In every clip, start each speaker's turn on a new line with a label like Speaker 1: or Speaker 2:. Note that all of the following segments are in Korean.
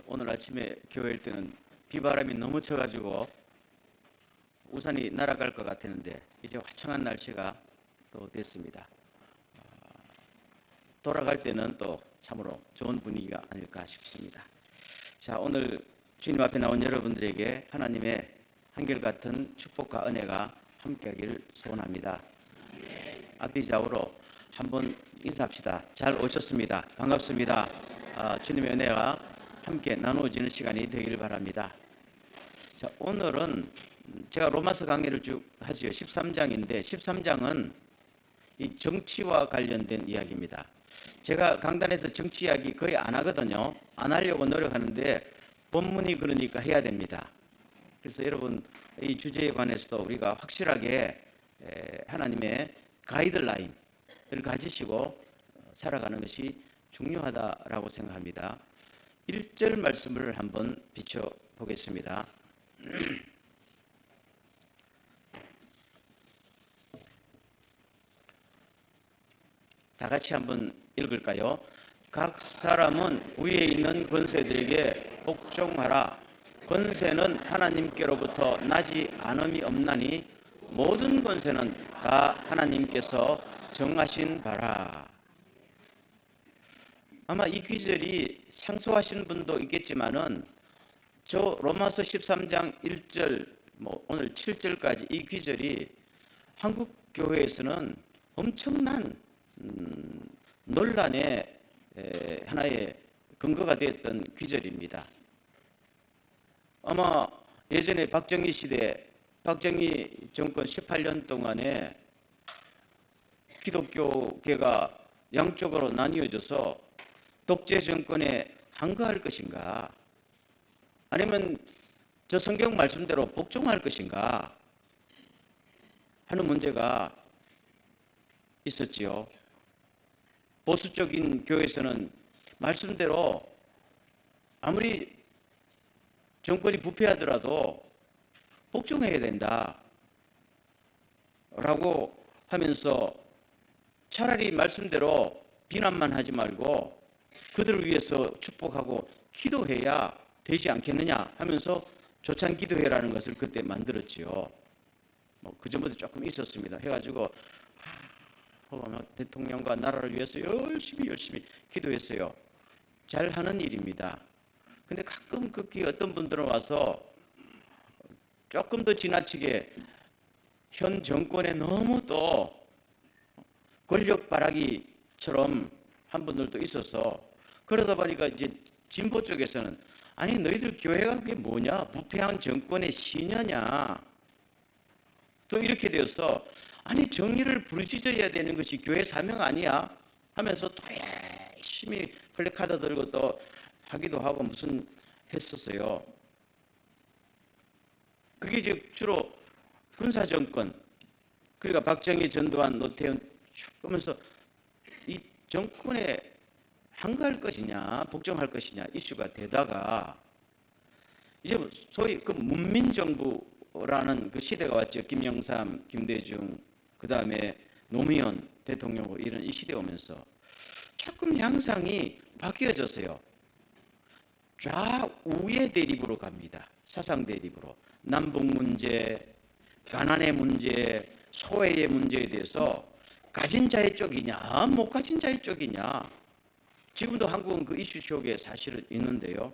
Speaker 1: 오늘 아침에 교회일 때는 비바람이 너무 쳐가지고 우산이 날아갈 것 같았는데 이제 화창한 날씨가 또 됐습니다. 돌아갈 때는 또 참으로 좋은 분위기가 아닐까 싶습니다. 자, 오늘 주님 앞에 나온 여러분들에게 하나님의 한결같은 축복과 은혜가 함께하기를 소원합니다. 앞뒤 좌우로 한번 인사합시다. 잘 오셨습니다. 반갑습니다. 주님의 은혜가 함께 나누어지는 시간이 되기를 바랍니다. 자, 오늘은 제가 로마서 강의를 쭉 하지요. 13장인데 13장은 이 정치와 관련된 이야기입니다. 제가 강단에서 정치 이야기 거의 안 하거든요. 안 하려고 노력하는데 본문이 그러니까 해야 됩니다. 그래서 여러분 이 주제에 관해서도 우리가 확실하게 하나님의 가이드라인을 가지시고 살아가는 것이 중요하다라고 생각합니다. 1절 말씀을 한번 비춰보겠습니다. 다 같이 한번 읽을까요? 각 사람은 위에 있는 권세들에게 복종하라. 권세는 하나님께로부터 나지 않음이 없나니 모든 권세는 다 하나님께서 정하신 바라. 아마 이 귀절이 생소하신 분도 있겠지만은 저 로마서 13장 1절 오늘 7절까지 이 귀절이 한국 교회에서는 엄청난 논란의 하나의 근거가 되었던 귀절입니다. 아마 예전에 박정희 시대, 박정희 정권 18년 동안에 기독교계가 양쪽으로 나뉘어져서 독재 정권에 항거할 것인가, 아니면 저 성경 말씀대로 복종할 것인가 하는 문제가 있었지요. 보수적인 교회에서는 말씀대로 아무리 정권이 부패하더라도 복종해야 된다 라고 하면서 차라리 말씀대로 비난만 하지 말고 그들을 위해서 축복하고 기도해야 되지 않겠느냐 하면서 조찬 기도회라는 것을 그때 만들었지요. 그전부터 조금 있었습니다. 해가지고 대통령과 나라를 위해서 열심히 기도했어요. 잘하는 일입니다. 근데 가끔 극히 어떤 분들은 와서 조금 더 지나치게 현 정권에 너무 또 권력 바라기처럼 한 분들도 있어서, 그러다 보니까 이제 진보 쪽에서는 아니 너희들 교회가 그게 뭐냐, 부패한 정권의 시녀냐, 또 이렇게 되어서 아니 정의를 부르짖어야 되는 것이 교회 사명 아니야 하면서 또 열심히 플래카드 들고 또 하기도 하고 무슨 했었어요. 그게 이제 주로 군사정권, 그러니까 박정희, 전두환, 노태우 쭉 하면서 이 정권에 항거할 것이냐 복종할 것이냐 이슈가 되다가 이제 소위 그 문민정부라는 그 시대가 왔죠. 김영삼, 김대중, 그 다음에 노무현 대통령으로 이런 이 시대에 오면서 조금 양상이 바뀌어졌어요. 좌우의 대립으로 갑니다. 사상 대립으로. 남북 문제, 가난의 문제, 소외의 문제에 대해서 가진 자의 쪽이냐 못 가진 자의 쪽이냐, 지금도 한국은 그 이슈 속에 사실은 있는데요.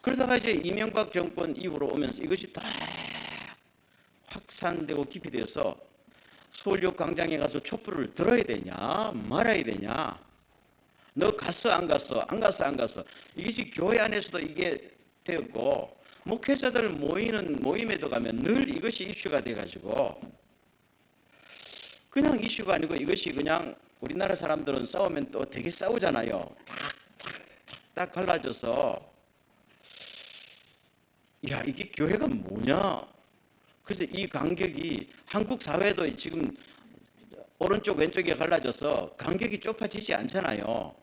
Speaker 1: 그러다가 이제 이명박 정권 이후로 오면서 이것이 다 확산되고 깊이 되어서 서울역 광장에 가서 촛불을 들어야 되냐 말아야 되냐, 너 갔어 안 갔어, 안 갔어 안 갔어, 이것이 교회 안에서도 이게 되었고 목회자들 모이는 모임에도 가면 늘 이것이 이슈가 돼가지고 그냥 이슈가 아니고 이것이 그냥 우리나라 사람들은 싸우면 또 되게 싸우잖아요. 딱 갈라져서 야 이게 교회가 뭐냐. 그래서 이 간격이 한국 사회도 지금 오른쪽 왼쪽에 갈라져서 간격이 좁아지지 않잖아요.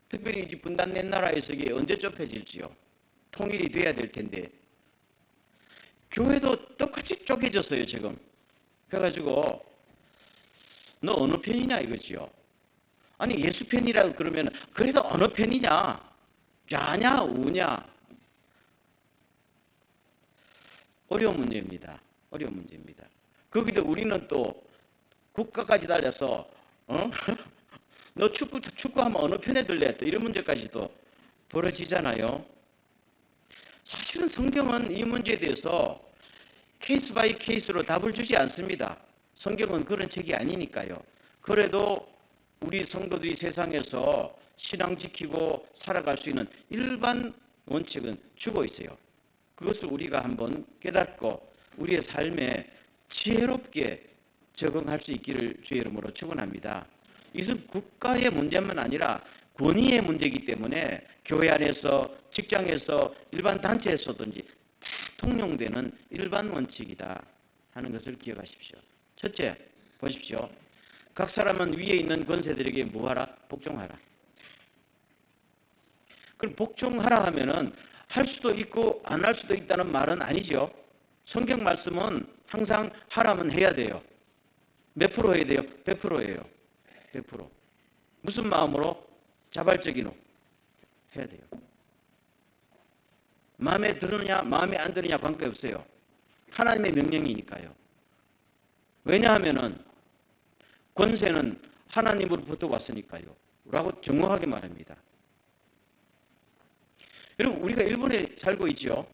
Speaker 1: 특별히 이제 분단된 나라에서 이게 언제 좁혀질지요. 통일이 돼야 될 텐데 교회도 똑같이 쪼개졌어요 지금. 그래가지고 너 어느 편이냐 이거지요. 아니 예수 편이라고 그러면 그래도 어느 편이냐? 좌냐 우냐? 어려운 문제입니다. 어려운 문제입니다. 거기도 우리는 또 국가까지 달려서 너 축구하면 어느 편에 들래? 또 이런 문제까지도 벌어지잖아요. 사실은 성경은 이 문제에 대해서 케이스 바이 케이스로 답을 주지 않습니다. 성경은 그런 책이 아니니까요. 그래도 우리 성도들이 세상에서 신앙 지키고 살아갈 수 있는 일반 원칙은 주고 있어요. 그것을 우리가 한번 깨닫고 우리의 삶에 지혜롭게 적응할 수 있기를 주의 이름으로 축원합니다. 이것은 국가의 문제만 아니라 권위의 문제이기 때문에 교회 안에서, 직장에서, 일반 단체에서든지 다 통용되는 일반 원칙이다 하는 것을 기억하십시오. 첫째, 보십시오. 각 사람은 위에 있는 권세들에게 뭐하라? 복종하라. 그럼 복종하라 하면은 할 수도 있고 안 할 수도 있다는 말은 아니죠. 성경 말씀은 항상 하라면 해야 돼요. 몇 프로 해야 돼요? 100%예요. 100%. 무슨 마음으로? 자발적으로 해야 돼요. 마음에 드느냐 마음에 안 드느냐 관계없어요. 하나님의 명령이니까요. 왜냐하면은 권세는 하나님으로부터 왔으니까요 라고 정확하게 말합니다. 여러분 우리가 일본에 살고 있죠.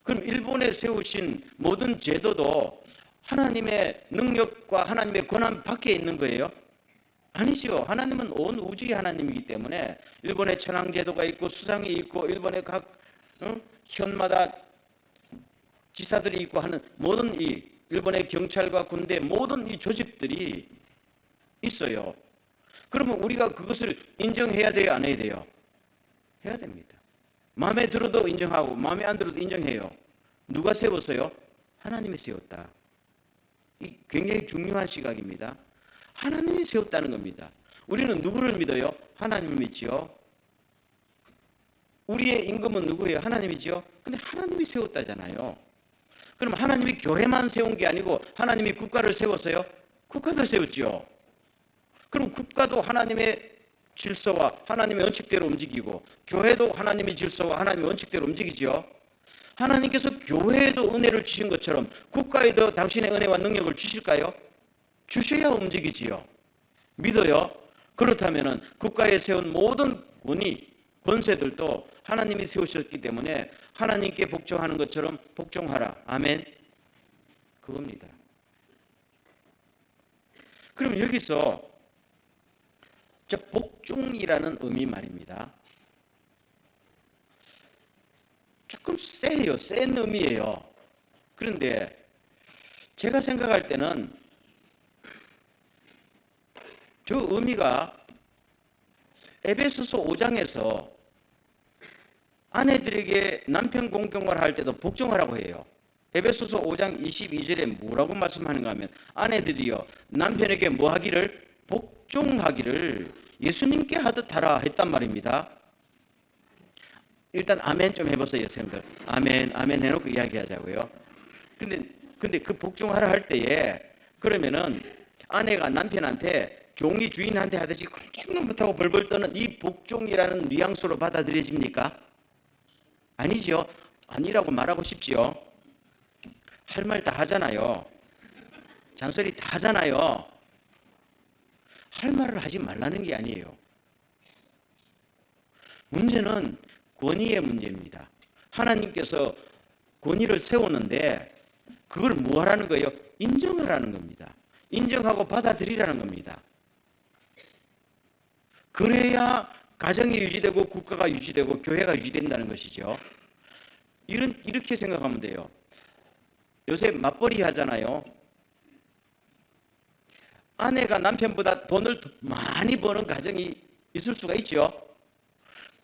Speaker 1: 그럼 일본에 세우신 모든 제도도 하나님의 능력과 하나님의 권한 밖에 있는 거예요? 아니죠. 하나님은 온 우주의 하나님이기 때문에 일본의 천황제도가 있고 수상이 있고 일본의 각 현마다 지사들이 있고 하는 모든 이 일본의 경찰과 군대 모든 이 조직들이 있어요. 그러면 우리가 그것을 인정해야 돼요? 안 해야 돼요? 해야 됩니다. 마음에 들어도 인정하고 마음에 안 들어도 인정해요. 누가 세웠어요? 하나님이 세웠다. 이 굉장히 중요한 시각입니다. 하나님이 세웠다는 겁니다. 우리는 누구를 믿어요? 하나님을 믿지요. 우리의 임금은 누구예요? 하나님이지요. 근데 하나님이 세웠다잖아요. 그럼 하나님이 교회만 세운 게 아니고 하나님이 국가를 세웠어요? 국가도 세웠죠. 그럼 국가도 하나님의 질서와 하나님의 원칙대로 움직이고 교회도 하나님의 질서와 하나님의 원칙대로 움직이죠. 하나님께서 교회에도 은혜를 주신 것처럼 국가에도 당신의 은혜와 능력을 주실까요? 주셔야 움직이지요. 믿어요. 그렇다면 국가에 세운 모든 권세들도 하나님이 세우셨기 때문에 하나님께 복종하는 것처럼 복종하라. 아멘. 그겁니다. 그럼 여기서 저 복종이라는 의미 말입니다. 조금 세요. 센 의미예요. 그런데 제가 생각할 때는 저 의미가 에베소서 5장에서 아내들에게 남편 공경을 할 때도 복종하라고 해요. 에베소서 5장 22절에 뭐라고 말씀하는가 하면 아내들이요 남편에게 뭐 하기를? 복종하기를 예수님께 하듯 하라 했단 말입니다. 일단 아멘 좀 해보세요, 여러분들. 아멘, 아멘 해놓고 이야기하자고요. 근데 그 복종하라 할 때에 그러면은 아내가 남편한테 종이 주인한테 하듯이 꼼짝도 못하고 벌벌 떠는 이 복종이라는 뉘앙스로 받아들여집니까? 아니죠. 아니라고 말하고 싶지요. 할 말 다 하잖아요. 잔소리 다 하잖아요. 할 말을 하지 말라는 게 아니에요. 문제는 권위의 문제입니다. 하나님께서 권위를 세우는데 그걸 뭐 하라는 거예요? 인정하라는 겁니다. 인정하고 받아들이라는 겁니다. 그래야 가정이 유지되고 국가가 유지되고 교회가 유지된다는 것이죠. 이렇게 생각하면 돼요. 요새 맞벌이 하잖아요. 아내가 남편보다 돈을 많이 버는 가정이 있을 수가 있죠.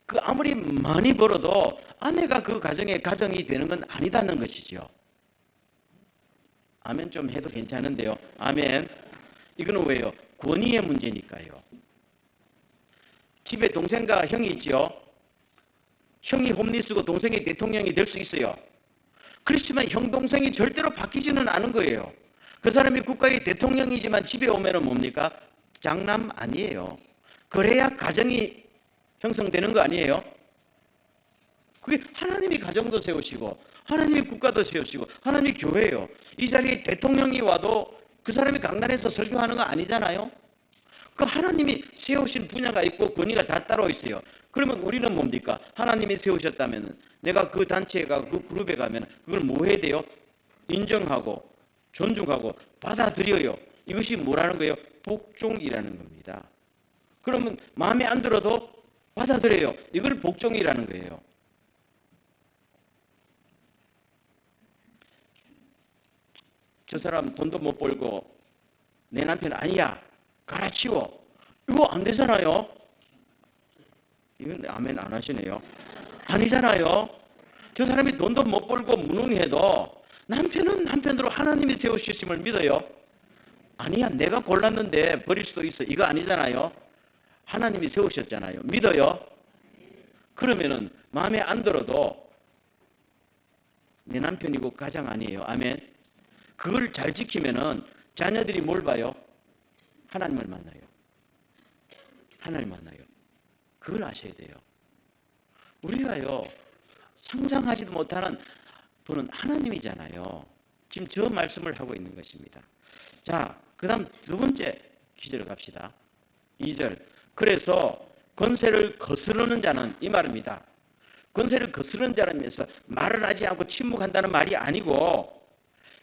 Speaker 1: 그 아무리 많이 벌어도 아내가 그 가정의 가정이 되는 건 아니다는 것이죠. 아멘 좀 해도 괜찮은데요. 아멘. 이거는 왜요? 권위의 문제니까요. 집에 동생과 형이 있죠. 형이 홈리스고 동생이 대통령이 될 수 있어요. 그렇지만 형 동생이 절대로 바뀌지는 않은 거예요. 그 사람이 국가의 대통령이지만 집에 오면은 뭡니까? 장남 아니에요. 그래야 가정이 형성되는 거 아니에요? 그게 하나님이 가정도 세우시고 하나님이 국가도 세우시고 하나님이 교회예요. 이 자리에 대통령이 와도 그 사람이 강단에서 설교하는 거 아니잖아요. 그 하나님이 세우신 분야가 있고 권위가 다 따로 있어요. 그러면 우리는 뭡니까? 하나님이 세우셨다면 내가 그 단체에 가고 그 그룹에 가면 그걸 뭐 해야 돼요? 인정하고 존중하고 받아들여요. 이것이 뭐라는 거예요? 복종이라는 겁니다. 그러면 마음에 안 들어도 받아들여요. 이걸 복종이라는 거예요. 저 사람 돈도 못 벌고 내 남편 아니야, 갈아치워, 이거 안 되잖아요. 이건 아멘 안 하시네요. 아니잖아요. 저 사람이 돈도 못 벌고 무능해도 남편은 남편대로 하나님이 세우셨음을 믿어요. 아니야, 내가 골랐는데 버릴 수도 있어, 이거 아니잖아요. 하나님이 세우셨잖아요. 믿어요. 그러면은 마음에 안 들어도 내 남편이고 가장 아니에요. 아멘. 그걸 잘 지키면은 자녀들이 뭘 봐요? 하나님을 만나요. 하나님 만나요. 그걸 아셔야 돼요. 우리가요, 상상하지도 못하는 분은 하나님이잖아요. 지금 저 말씀을 하고 있는 것입니다. 자, 그 다음 두 번째 기절 갑시다. 2절. 그래서 권세를 거스르는 자는, 이 말입니다. 권세를 거스르는 자라면서 말을 하지 않고 침묵한다는 말이 아니고,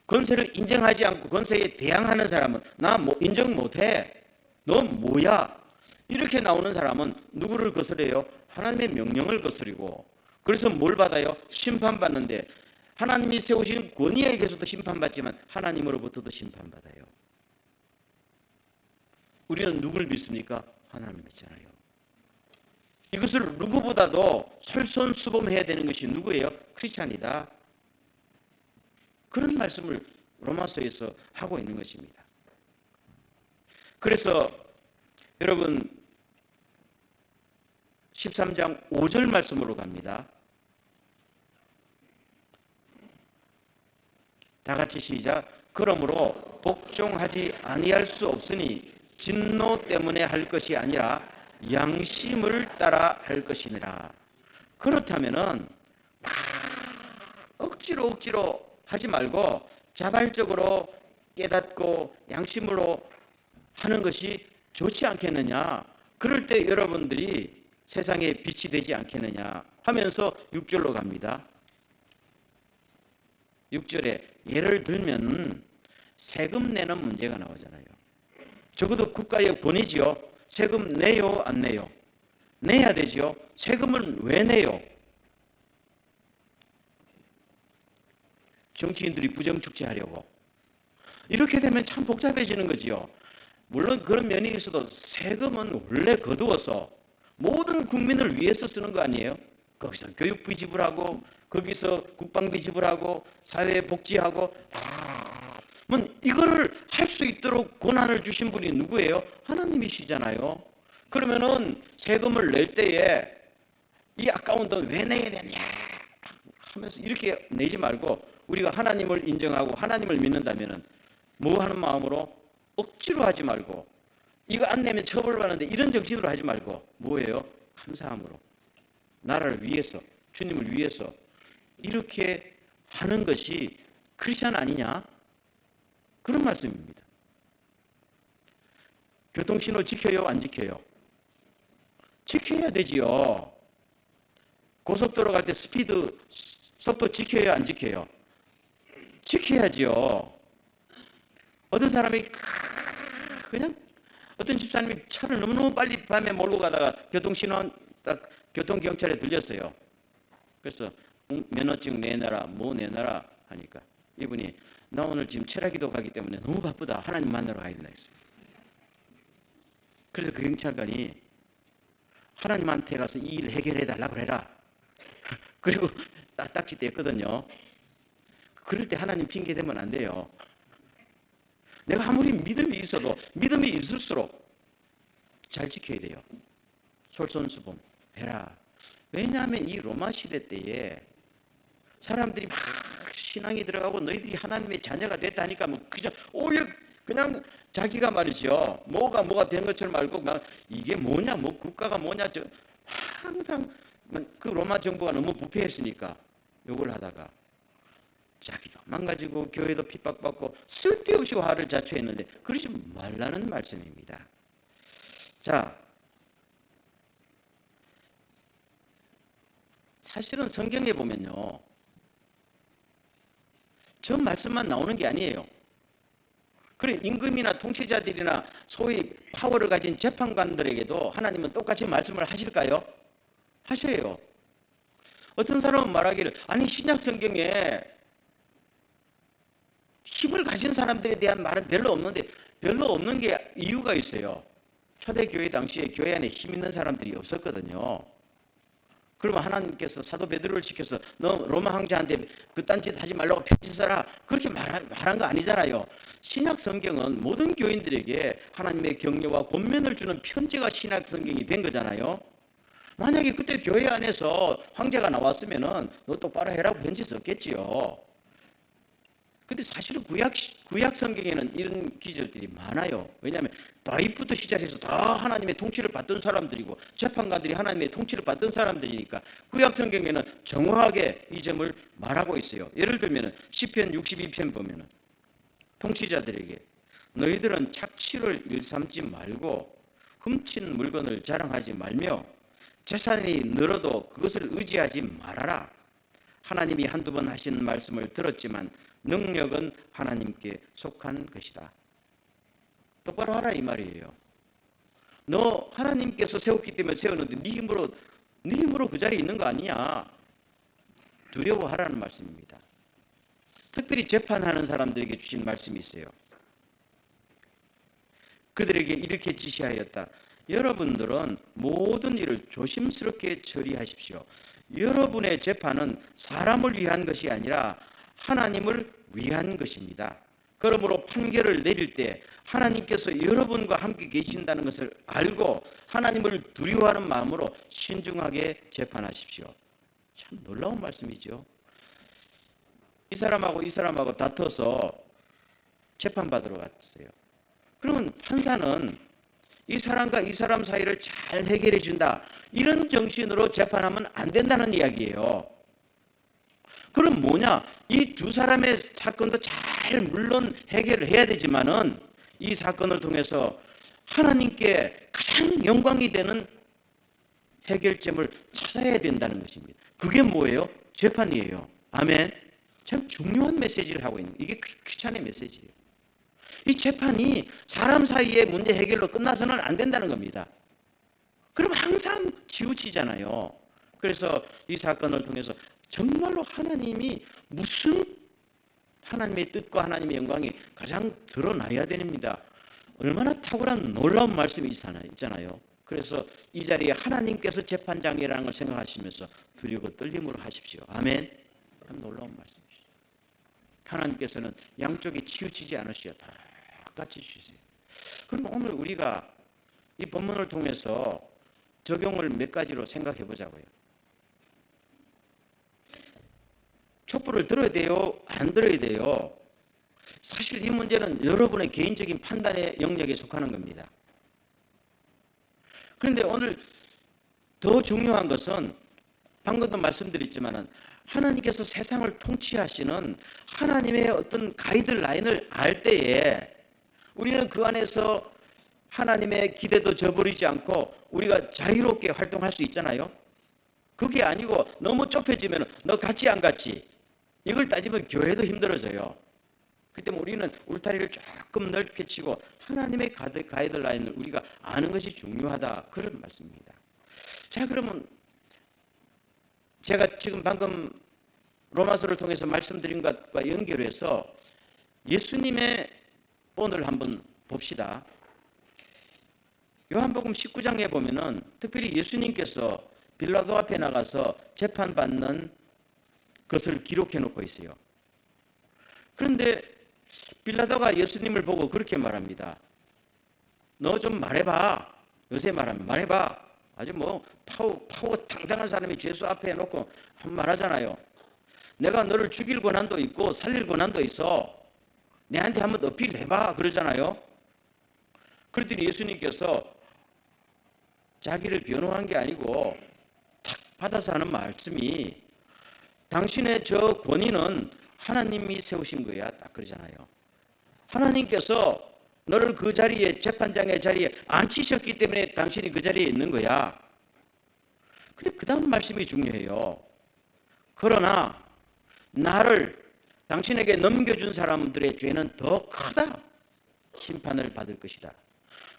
Speaker 1: 권세를 인정하지 않고 권세에 대항하는 사람은 나 뭐 인정 못해, 너 뭐야, 이렇게 나오는 사람은 누구를 거스려요? 하나님의 명령을 거스리고, 그래서 뭘 받아요? 심판받는데, 하나님이 세우신 권위에게서도 심판받지만 하나님으로부터도 심판받아요. 우리는 누굴 믿습니까? 하나님을 믿잖아요. 이것을 누구보다도 솔선수범해야 되는 것이 누구예요? 크리스찬이다. 그런 말씀을 로마서에서 하고 있는 것입니다. 그래서 여러분 13장 5절 말씀으로 갑니다. 다 같이 시작. 그러므로 복종하지 아니할 수 없으니 진노 때문에 할 것이 아니라 양심을 따라 할 것이니라. 그렇다면은 억지로 하지 말고 자발적으로 깨닫고 양심으로 하는 것이 좋지 않겠느냐. 그럴 때 여러분들이 세상에 빛이 되지 않겠느냐 하면서 6절로 갑니다. 6절에 예를 들면 세금 내는 문제가 나오잖아요. 적어도 국가의 권위지요. 세금 내요, 안 내요? 내야 되지요. 세금을 왜 내요? 정치인들이 부정축제하려고. 이렇게 되면 참 복잡해지는 거지요. 물론 그런 면이 있어도 세금은 원래 거두어서 모든 국민을 위해서 쓰는 거 아니에요? 거기서 교육비 지불하고, 거기서 국방비 지불하고, 사회복지하고, 이거를 할 수 있도록 권한을 주신 분이 누구예요? 하나님이시잖아요. 그러면은 세금을 낼 때에 이 아까운 돈 왜 내야 되냐 하면서 이렇게 내지 말고, 우리가 하나님을 인정하고 하나님을 믿는다면은 뭐 하는 마음으로? 억지로 하지 말고, 이거 안 내면 처벌받는데 이런 정신으로 하지 말고, 뭐예요? 감사함으로, 나라를 위해서, 주님을 위해서 이렇게 하는 것이 크리스찬 아니냐? 그런 말씀입니다. 교통신호 지켜요, 안 지켜요? 지켜야 되지요. 고속도로 갈 때 스피드 속도 지켜요, 안 지켜요? 지켜야지요. 어떤 사람이 그냥, 어떤 집사님이 차를 너무너무 빨리 밤에 몰고 가다가 교통신호 딱 교통경찰에 들렸어요. 그래서 면허증 내놔라, 뭐 내놔라 하니까 이분이 나 오늘 지금 철학기도 가기 때문에 너무 바쁘다, 하나님 만나러 가야 된다 했어요. 그래서 그 경찰관이 하나님한테 가서 이 일 해결해 달라고 해라. 그리고 딱지 뗐거든요. 그럴 때 하나님 핑계 대면 안 돼요. 내가 아무리 믿음이 있어도 믿음이 있을수록 잘 지켜야 돼요. 솔선수범 해라. 왜냐하면 이 로마 시대 때에 사람들이 막 신앙이 들어가고 너희들이 하나님의 자녀가 됐다니까 뭐 그냥 오히려 그냥 자기가 말이죠. 뭐가 된 것처럼 알고 막 이게 뭐냐, 뭐 국가가 뭐냐, 항상 그 로마 정부가 너무 부패했으니까 욕을 하다가 자기도 망가지고 교회도 핍박받고 쓸데없이 화를 자초했는데 그러지 말라는 말씀입니다. 자, 사실은 성경에 보면요, 저 말씀만 나오는 게 아니에요. 그래, 임금이나 통치자들이나 소위 파워를 가진 재판관들에게도 하나님은 똑같이 말씀을 하실까요? 하셔요. 어떤 사람은 말하기를, 아니 신약 성경에 힘을 가진 사람들에 대한 말은 별로 없는데, 별로 없는 게 이유가 있어요. 초대교회 당시에 교회 안에 힘 있는 사람들이 없었거든요. 그러면 하나님께서 사도 베드로를 시켜서 너 로마 황제한테 그딴 짓 하지 말라고 편지 써라, 그렇게 말한 거 아니잖아요. 신약 성경은 모든 교인들에게 하나님의 격려와 권면을 주는 편지가 신약 성경이 된 거잖아요. 만약에 그때 교회 안에서 황제가 나왔으면은 너 똑바로 해라고 편지 썼겠지요. 근데 사실은 구약 성경에는 이런 기절들이 많아요. 왜냐하면 다윗부터 시작해서 다 하나님의 통치를 받던 사람들이고 재판관들이 하나님의 통치를 받던 사람들이니까 구약 성경에는 정확하게 이 점을 말하고 있어요. 예를 들면 시편 62편 보면은 통치자들에게 너희들은 착취를 일삼지 말고 훔친 물건을 자랑하지 말며 재산이 늘어도 그것을 의지하지 말아라. 하나님이 한두 번 하신 말씀을 들었지만 능력은 하나님께 속한 것이다. 똑바로 하라 이 말이에요. 너 하나님께서 세웠기 때문에 세웠는데 네 힘으로 그 자리에 있는 거 아니냐. 두려워하라는 말씀입니다. 특별히 재판하는 사람들에게 주신 말씀이 있어요. 그들에게 이렇게 지시하였다. 여러분들은 모든 일을 조심스럽게 처리하십시오. 여러분의 재판은 사람을 위한 것이 아니라 하나님을 위한 것입니다. 그러므로 판결을 내릴 때 하나님께서 여러분과 함께 계신다는 것을 알고 하나님을 두려워하는 마음으로 신중하게 재판하십시오. 참 놀라운 말씀이죠. 이 사람하고 다퉈서 재판받으러 갔어요. 그러면 판사는 이 사람과 이 사람 사이를 잘 해결해 준다, 이런 정신으로 재판하면 안 된다는 이야기예요. 그럼 뭐냐? 이 두 사람의 사건도 잘 물론 해결을 해야 되지만은 이 사건을 통해서 하나님께 가장 영광이 되는 해결점을 찾아야 된다는 것입니다. 그게 뭐예요? 재판이에요. 아멘. 참 중요한 메시지를 하고 있는, 이게 크리스찬의 메시지예요. 이 재판이 사람 사이의 문제 해결로 끝나서는 안 된다는 겁니다. 그럼 항상 치우치잖아요. 그래서 이 사건을 통해서 정말로 하나님이 무슨 하나님의 뜻과 하나님의 영광이 가장 드러나야 됩니다. 얼마나 탁월한 놀라운 말씀이 있잖아요. 그래서 이 자리에 하나님께서 재판장이라는 걸 생각하시면서 두려고 떨림으로 하십시오. 아멘. 참 놀라운 말씀이시죠. 하나님께서는 양쪽에 치우치지 않으시오. 똑같이 주세요. 그럼 오늘 우리가 이 본문을 통해서 적용을 몇 가지로 생각해 보자고요. 촛불을 들어야 돼요? 안 들어야 돼요? 사실 이 문제는 여러분의 개인적인 판단의 영역에 속하는 겁니다. 그런데 오늘 더 중요한 것은 방금도 말씀드렸지만 하나님께서 세상을 통치하시는 하나님의 어떤 가이드라인을 알 때에 우리는 그 안에서 하나님의 기대도 저버리지 않고 우리가 자유롭게 활동할 수 있잖아요. 그게 아니고 너무 좁혀지면 너 같이 안 같이 이걸 따지면 교회도 힘들어져요. 그렇기 때문에 우리는 울타리를 조금 넓게 치고 하나님의 가이드라인을 우리가 아는 것이 중요하다, 그런 말씀입니다. 자, 그러면 제가 지금 방금 로마서를 통해서 말씀드린 것과 연결해서 예수님의 오늘 한번 봅시다. 요한복음 19장에 보면은 특별히 예수님께서 빌라도 앞에 나가서 재판받는 것을 기록해 놓고 있어요. 그런데 빌라도가 예수님을 보고 그렇게 말합니다. 너 좀 말해봐. 요새 말하면 말해봐. 아주 뭐 파워 당당한 사람이 죄수 앞에 놓고 한 말 하잖아요. 내가 너를 죽일 권한도 있고 살릴 권한도 있어. 내한테 한번 어필해봐 그러잖아요. 그랬더니 예수님께서 자기를 변호한 게 아니고 탁 받아서 하는 말씀이 당신의 저 권위는 하나님이 세우신 거야. 딱 그러잖아요. 하나님께서 너를 그 자리에, 재판장의 자리에 앉히셨기 때문에 당신이 그 자리에 있는 거야. 근데 그 다음 말씀이 중요해요. 그러나 나를 당신에게 넘겨준 사람들의 죄는 더 크다. 심판을 받을 것이다.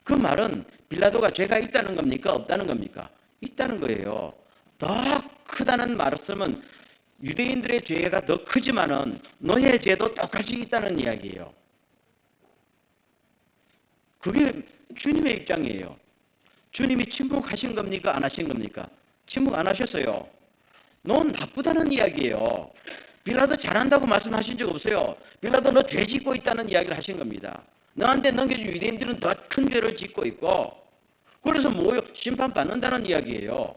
Speaker 1: 그 말은 빌라도가 죄가 있다는 겁니까? 없다는 겁니까? 있다는 거예요. 더 크다는 말씀은 유대인들의 죄가 더 크지만은 너의 죄도 똑같이 있다는 이야기예요. 그게 주님의 입장이에요. 주님이 침묵하신 겁니까? 안 하신 겁니까? 침묵 안 하셨어요. 넌 나쁘다는 이야기예요. 빌라도 잘한다고 말씀하신 적 없어요. 빌라도 너 죄 짓고 있다는 이야기를 하신 겁니다. 너한테 넘겨준 유대인들은 더 큰 죄를 짓고 있고, 그래서 뭐요? 심판받는다는 이야기예요.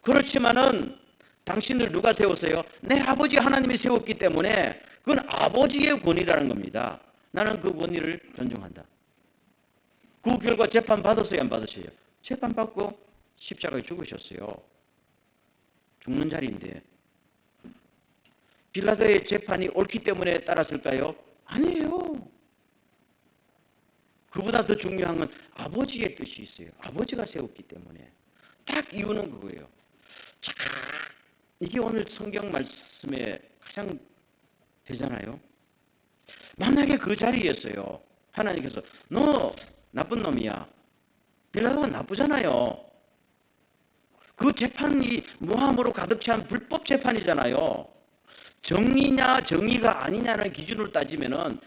Speaker 1: 그렇지만은 당신을 누가 세웠어요? 내 아버지 하나님이 세웠기 때문에 그건 아버지의 권위라는 겁니다. 나는 그 권위를 존중한다. 그 결과 재판 받았어요? 안 받았어요? 재판 받고 십자가에 죽으셨어요. 죽는 자리인데 빌라도의 재판이 옳기 때문에 따랐을까요? 아니에요. 그보다 더 중요한 건 아버지의 뜻이 있어요. 아버지가 세웠기 때문에. 딱 이유는 그거예요. 자, 이게 오늘 성경 말씀에 가장 되잖아요. 만약에 그 자리였어요. 하나님께서 너 나쁜 놈이야. 빌라도가 나쁘잖아요. 그 재판이 모함으로 가득 찬 불법 재판이잖아요. 정의냐 정의가 아니냐는 기준으로 따지면은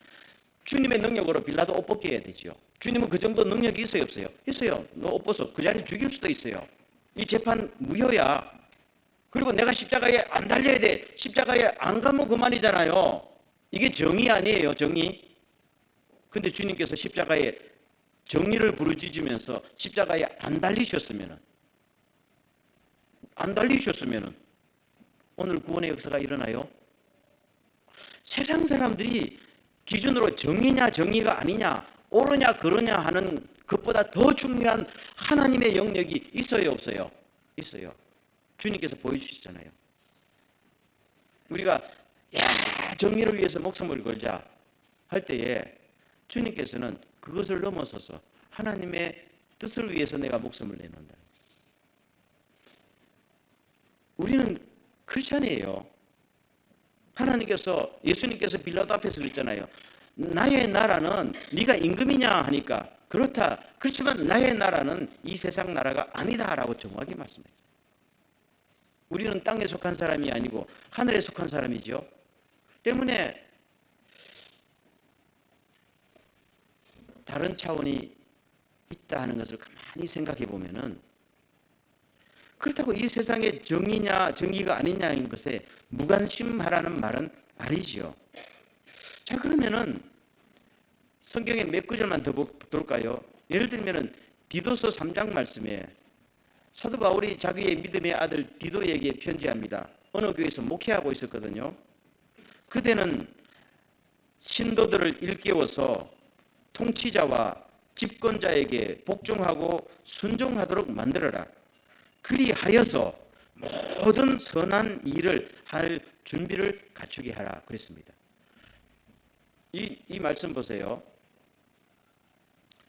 Speaker 1: 주님의 능력으로 빌라도 옷 벗게 해야 되죠. 주님은 그 정도 능력이 있어요, 없어요? 있어요. 너 옷 벗어. 그 자리에 죽일 수도 있어요. 이 재판 무효야. 그리고 내가 십자가에 안 달려야 돼. 십자가에 안 가면 그만이잖아요. 이게 정의 아니에요, 정의. 근데 주님께서 십자가에 정의를 부르짖으면서 십자가에 안 달리셨으면은 오늘 구원의 역사가 일어나요? 세상 사람들이 기준으로 정의냐 정의가 아니냐, 옳으냐 그러냐 하는 것보다 더 중요한 하나님의 영역이 있어요, 없어요? 있어요. 주님께서 보여주시잖아요. 우리가 정의를 위해서 목숨을 걸자 할 때에 주님께서는 그것을 넘어서서 하나님의 뜻을 위해서 내가 목숨을 내놓는다. 우리는 크리스찬이에요. 하나님께서, 예수님께서 빌라도 앞에서 그랬잖아요. 나의 나라는 네가 임금이냐 하니까 그렇다. 그렇지만 나의 나라는 이 세상 나라가 아니다라고 정확히 말씀했어요. 우리는 땅에 속한 사람이 아니고 하늘에 속한 사람이죠. 때문에 다른 차원이 있다 하는 것을 가만히 생각해 보면은, 그렇다고 이 세상에 정의냐 정의가 아니냐인 것에 무관심하라는 말은 아니지요. 자, 그러면은 성경에 몇 구절만 더 볼까요? 예를 들면은 디도서 3장 말씀에 사도 바울이 자기의 믿음의 아들 디도에게 편지합니다. 어느 교회에서 목회하고 있었거든요. 그대는 신도들을 일깨워서 통치자와 집권자에게 복종하고 순종하도록 만들어라. 그리하여서 모든 선한 일을 할 준비를 갖추게 하라 그랬습니다. 이 말씀 보세요.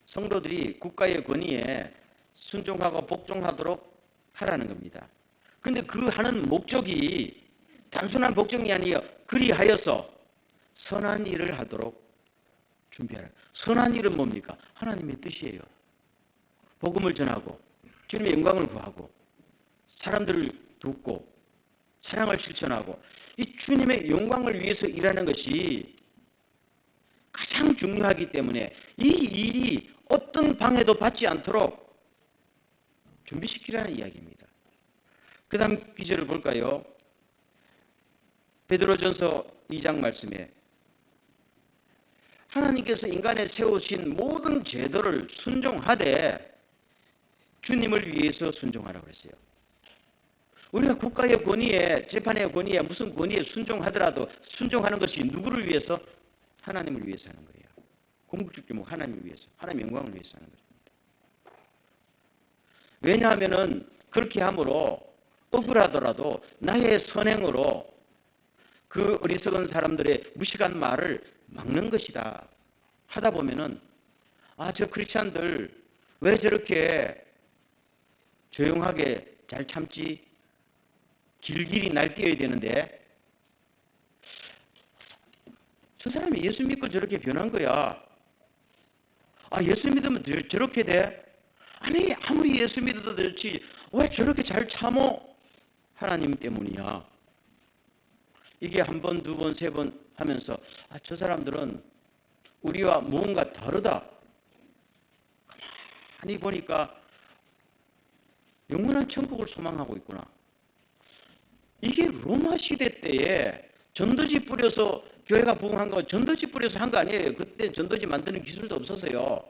Speaker 1: 성도들이 국가의 권위에 순종하고 복종하도록 하라는 겁니다. 그런데 그 하는 목적이 단순한 복종이 아니에요. 그리하여서 선한 일을 하도록 준비하라. 선한 일은 뭡니까? 하나님의 뜻이에요. 복음을 전하고 주님의 영광을 구하고 사람들을 돕고 사랑을 실천하고 이 주님의 영광을 위해서 일하는 것이 가장 중요하기 때문에 이 일이 어떤 방해도 받지 않도록 준비시키라는 이야기입니다. 그 다음 기절을 볼까요? 베드로전서 2장 말씀에 하나님께서 인간에 세우신 모든 제도를 순종하되 주님을 위해서 순종하라고 그랬어요. 우리가 국가의 권위에, 재판의 권위에, 무슨 권위에 순종하더라도 순종하는 것이 누구를 위해서? 하나님을 위해서 하는 거예요. 궁극적인 뭐 하나님을 위해서, 하나님의 영광을 위해서 하는 것입니다. 왜냐하면은 그렇게 함으로 억울하더라도 나의 선행으로 그 어리석은 사람들의 무식한 말을 막는 것이다 하다 보면은 저 크리스찬들 왜 저렇게 조용하게 잘 참지? 길길이 날뛰어야 되는데 저 사람이 예수 믿고 저렇게 변한 거야. 예수 믿으면 저렇게 돼? 아니 아무리 예수 믿어도 그렇지 왜 저렇게 잘 참어? 하나님 때문이야. 이게 한 번, 두 번, 세 번 하면서 저 사람들은 우리와 무언가 다르다. 가만히 보니까 영원한 천국을 소망하고 있구나. 이게 로마 시대 때에 전도지 뿌려서 교회가 부흥한 거, 전도지 뿌려서 한 거 아니에요. 그때 전도지 만드는 기술도 없었어요.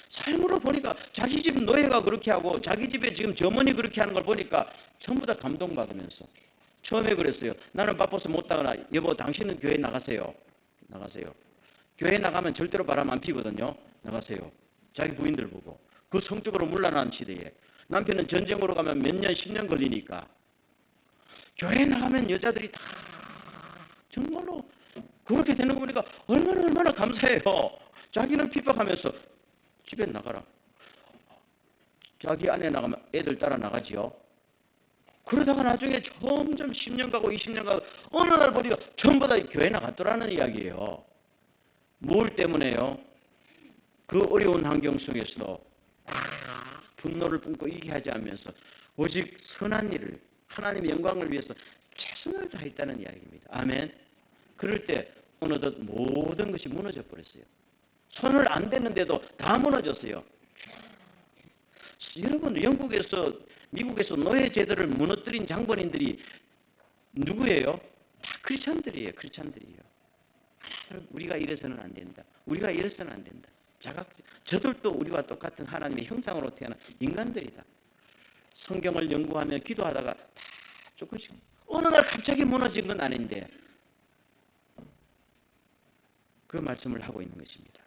Speaker 1: 삶으로 보니까 자기 집 노예가 그렇게 하고 자기 집에 지금 점원이 그렇게 하는 걸 보니까 전부 다 감동받으면서 처음에 그랬어요. 나는 바빠서 못 나가나. 여보 당신은 교회 나가세요. 교회 나가면 절대로 바람 안 피거든요. 나가세요. 자기 부인들 보고. 그 성적으로 물러나는 시대에 남편은 전쟁으로 가면 몇 년 10년 걸리니까 교회 나가면 여자들이 다 정말로 그렇게 되는 거 보니까 얼마나 감사해요. 자기는 핍박하면서 집에 나가라. 자기 아내 나가면 애들 따라 나가지요. 그러다가 나중에 점점 10년 가고 20년 가고 어느 날 보니까 전부 다 교회 나갔더라는 이야기예요. 뭘 때문에요? 그 어려운 환경 속에서도 분노를 뿜고 이게 하지 않으면서 오직 선한 일을 하나님의 영광을 위해서 최선을 다했다는 이야기입니다. 아멘. 그럴 때 어느덧 모든 것이 무너져 버렸어요. 손을 안 대는데도 다 무너졌어요. 여러분 영국에서 미국에서 노예 제도를 무너뜨린 장본인들이 누구예요? 다 크리스찬들이에요. 우리가 이래서는 안 된다. 우리가 이래서는 안 된다. 저들도 우리와 똑같은 하나님의 형상으로 태어난 인간들이다. 성경을 연구하며 기도하다가 다 조금씩 어느 날 갑자기 무너진 건 아닌데 그 말씀을 하고 있는 것입니다.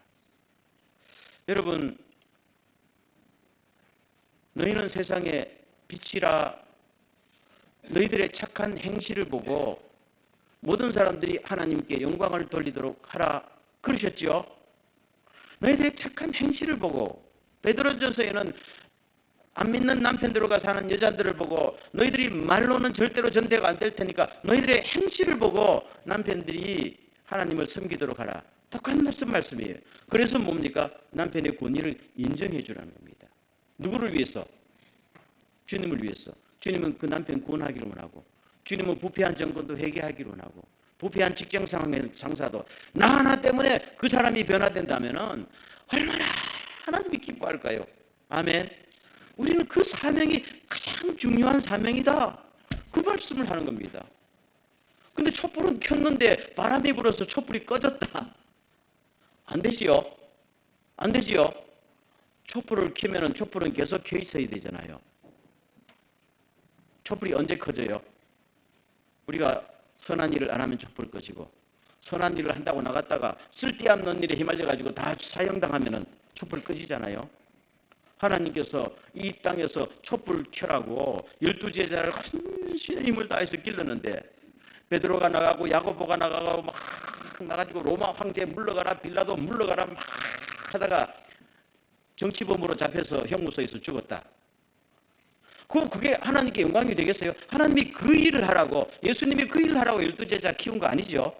Speaker 1: 여러분 너희는 세상의 빛이라. 너희들의 착한 행실을 보고 모든 사람들이 하나님께 영광을 돌리도록 하라 그러셨죠. 너희들의 착한 행실을 보고 베드로전서에는 안 믿는 남편들과 사는 여자들을 보고 너희들이 말로는 절대로 전대가 안 될 테니까 너희들의 행실을 보고 남편들이 하나님을 섬기도록 하라. 똑같은 말씀이에요. 그래서 뭡니까? 남편의 권위를 인정해 주라는 겁니다. 누구를 위해서? 주님을 위해서. 주님은 그 남편 구원하기를 원하고 주님은 부패한 정권도 회개하기를 원하고 부패한 직장 상사도 나 하나 때문에 그 사람이 변화된다면 얼마나 하나님이 기뻐할까요? 아멘. 우리는 그 사명이 가장 중요한 사명이다. 그 말씀을 하는 겁니다. 근데 촛불은 켰는데 바람이 불어서 촛불이 꺼졌다. 안 되지요? 촛불을 켜면 촛불은 계속 켜 있어야 되잖아요. 촛불이 언제 꺼져요? 우리가 선한 일을 안 하면 촛불 꺼지고 선한 일을 한다고 나갔다가 쓸데없는 일에 휘말려가지고 다 사형당하면 촛불 꺼지잖아요. 하나님께서 이 땅에서 촛불 켜라고 12제자를 헌신의 힘을 다해서 길렀는데 베드로가 나가고 야고보가 나가고 막 나가지고 로마 황제 물러가라 빌라도 물러가라 막 하다가 정치범으로 잡혀서 형무소에서 죽었다. 그게 하나님께 영광이 되겠어요? 하나님이 그 일을 하라고 예수님이 그 일을 하라고 12제자 키운 거 아니죠?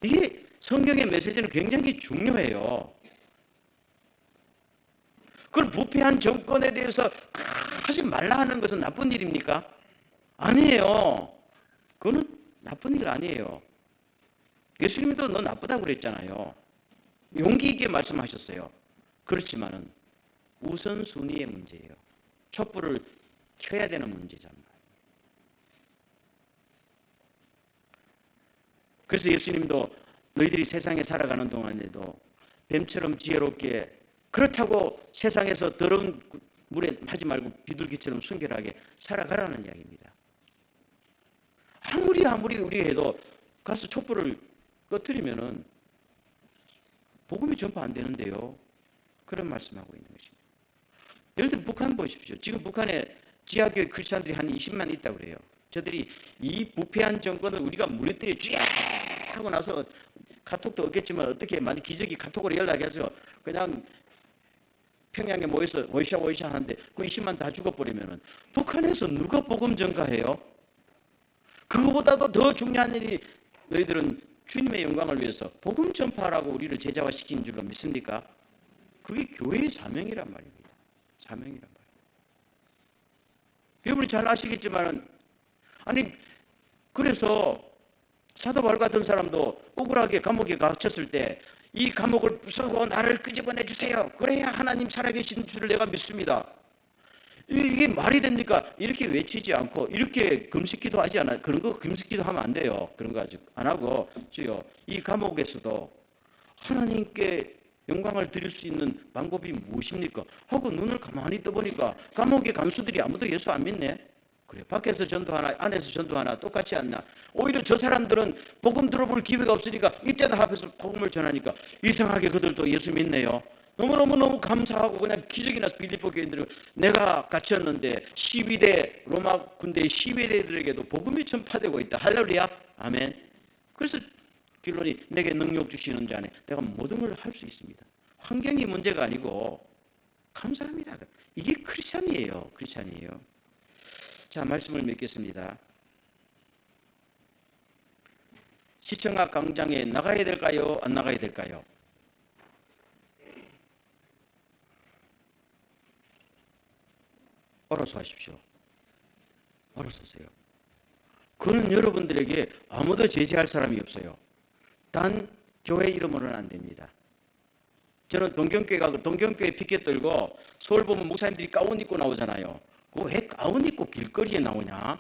Speaker 1: 이게 성경의 메시지는 굉장히 중요해요. 그걸 부패한 정권에 대해서 하지 말라 하는 것은 나쁜 일입니까? 아니에요. 그거는 나쁜 일 아니에요. 예수님도 너 나쁘다고 그랬잖아요. 용기 있게 말씀하셨어요. 그렇지만은 우선순위의 문제예요. 촛불을 켜야 되는 문제잖아요. 그래서 예수님도 너희들이 세상에 살아가는 동안에도 뱀처럼 지혜롭게 그렇다고 세상에서 더러운 물에 하지 말고 비둘기처럼 순결하게 살아가라는 이야기입니다. 아무리 우리 해도 가서 촛불을 꺼뜨리면은 복음이 전파 안 되는데요. 그런 말씀하고 있는 것입니다. 예를 들어 북한 보십시오. 지금 북한에 지하교회 크리스찬들이 한 20만 있다고 그래요. 저들이 이 부패한 정권을 우리가 무너뜨려 쥐야 하고 나서 카톡도 없겠지만 어떻게 만약 기적이 카톡으로 연락해서 그냥 평양에 모여서 워이샤 하는데 그 20만 다 죽어버리면은 북한에서 누가 복음 전가해요? 그거보다도 더 중요한 일이 너희들은 주님의 영광을 위해서 복음 전파라고 우리를 제자화시킨 줄로 믿습니까? 그게 교회의 사명이란 말입니다. 사명이란 말이에요. 여러분이 잘 아시겠지만 아니 그래서 사도 바울 같은 사람도 억울하게 감옥에 갇혔을 때 이 감옥을 부수고 나를 끄집어내 주세요. 그래야 하나님 살아계신 줄을 내가 믿습니다. 이게 말이 됩니까? 이렇게 외치지 않고 이렇게 금식기도 하지 않아요. 그런 거 금식기도 하면 안 돼요. 그런 거 아직 안 하고 주여 이 감옥에서도 하나님께 영광을 드릴 수 있는 방법이 무엇입니까? 하고 눈을 가만히 떠보니까 감옥의 간수들이 아무도 예수 안 믿네. 그래 밖에서 전도하나 안에서 전도하나 똑같지 않나? 오히려 저 사람들은 복음 들어볼 기회가 없으니까 이때다 앞에서 복음을 전하니까 이상하게 그들도 예수 믿네요. 너무너무 감사하고 그냥 기적이 나서 빌립보 교인들은 내가 갇혔는데 12대 로마 군대 12대들에게도 복음이 전파되고 있다. 할렐루야 아멘. 그래서 결론이 내게 능력 주시는 자네 내가 모든 걸 할 수 있습니다. 환경이 문제가 아니고 감사합니다. 이게 크리스찬이에요. 크리스찬이에요. 자, 말씀을 맺겠습니다. 시청학 광장에 나가야 될까요? 안 나가야 될까요? 알아서 하십시오. 알아서 하세요. 그는 여러분들에게 아무도 제지할 사람이 없어요. 단 교회 이름으로는 안 됩니다. 저는 동경교회 피켓 들고 서울 보면 목사님들이 가운 입고 나오잖아요. 왜 가운 입고 길거리에 나오냐?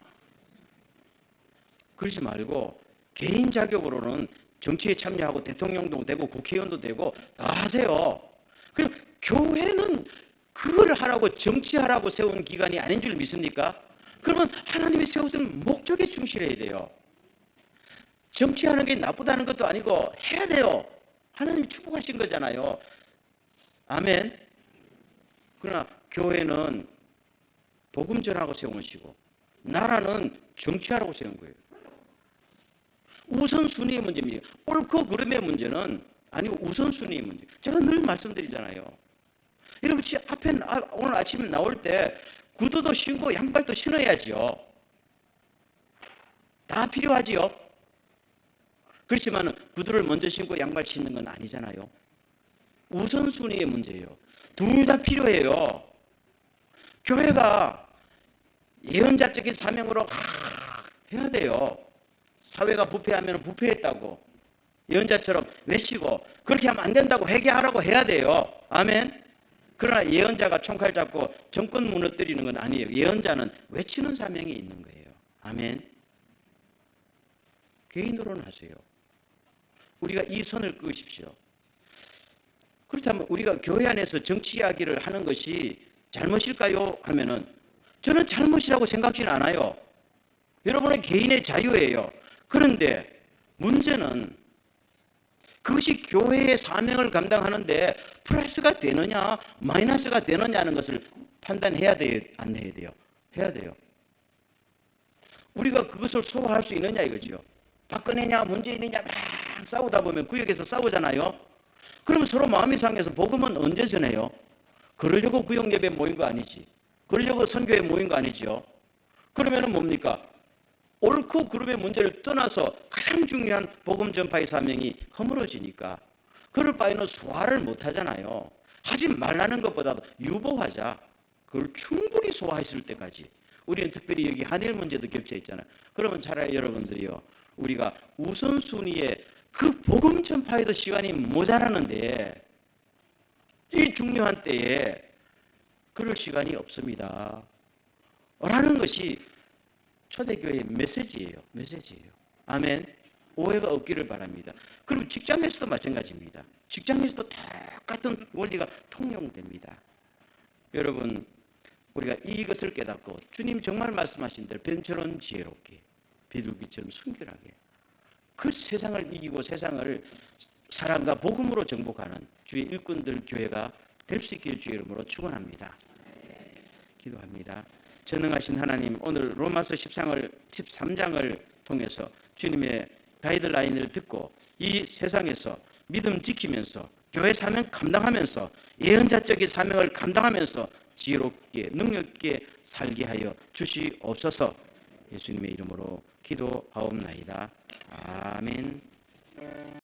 Speaker 1: 그러지 말고 개인 자격으로는 정치에 참여하고 대통령도 되고 국회의원도 되고 다 하세요. 그럼 교회는 그걸 하라고 정치하라고 세운 기관이 아닌 줄 믿습니까? 그러면 하나님이 세우신 목적에 충실해야 돼요. 정치하는 게 나쁘다는 것도 아니고 해야 돼요. 하나님이 축복하신 거잖아요. 아멘. 그러나 교회는 복음 전하고 세운 것이고 나라는 정치하라고 세운 거예요. 우선순위의 문제입니다. 옳고 그름의 문제는 아니고 우선순위의 문제. 제가 늘 말씀드리잖아요. 여러분 앞에 오늘 아침에 나올 때 구두도 신고 양발도 신어야지요. 다 필요하지요. 그렇지만 구두를 먼저 신고 양발 신는 건 아니잖아요. 우선순위의 문제예요. 둘 다 필요해요. 교회가 예언자적인 사명으로 해야 돼요. 사회가 부패하면 부패했다고 예언자처럼 외치고 그렇게 하면 안 된다고 회개하라고 해야 돼요. 아멘. 그러나 예언자가 총칼 잡고 정권 무너뜨리는 건 아니에요. 예언자는 외치는 사명이 있는 거예요. 아멘. 개인으로는 하세요. 우리가 이 선을 그으십시오. 그렇다면 우리가 교회 안에서 정치 이야기를 하는 것이 잘못일까요? 하면은 저는 잘못이라고 생각지는 않아요. 여러분의 개인의 자유예요. 그런데 문제는 그것이 교회의 사명을 감당하는데 플러스가 되느냐 마이너스가 되느냐는 것을 판단해야 돼요? 안 해야 돼요? 해야 돼요. 우리가 그것을 소화할 수 있느냐 이거죠. 박근혜냐 문재인이냐 막 싸우다 보면 구역에서 싸우잖아요. 그러면 서로 마음이 상해서 복음은 언제 전해요? 그러려고 구역 예배 모인 거 아니지. 그러려고 선교회 모인 거 아니죠. 그러면은 뭡니까? 옳고 그름의 문제를 떠나서 가장 중요한 복음 전파의 사명이 허물어지니까 그럴 바에는 소화를 못 하잖아요. 하지 말라는 것보다도 유보하자. 그걸 충분히 소화했을 때까지. 우리는 특별히 여기 한일 문제도 겹쳐 있잖아요. 그러면 차라리 여러분들이요, 우리가 우선순위에 그 복음 전파에도 시간이 모자라는데 이 중요한 때에 그럴 시간이 없습니다 라는 것이 초대교회의 메시지예요. 아멘. 오해가 없기를 바랍니다. 그럼 직장에서도 마찬가지입니다. 직장에서도 똑같은 원리가 통용됩니다. 여러분, 우리가 이것을 깨닫고 주님 정말 말씀하신 대로 뱀처럼 지혜롭게 비둘기처럼 순결하게 그 세상을 이기고 세상을 사랑과 복음으로 정복하는 주의 일꾼들 교회가 될 수 있기를 주의 이름으로 축원합니다. 기도합니다. 전능하신 하나님, 오늘 로마서 13장을 통해서 주님의 가이드라인을 듣고 이 세상에서 믿음 지키면서 교회 사명 감당하면서 예언자적인 사명을 감당하면서 지혜롭게 능력 있게 살게 하여 주시옵소서. 예수님의 이름으로 기도하옵나이다. 아멘.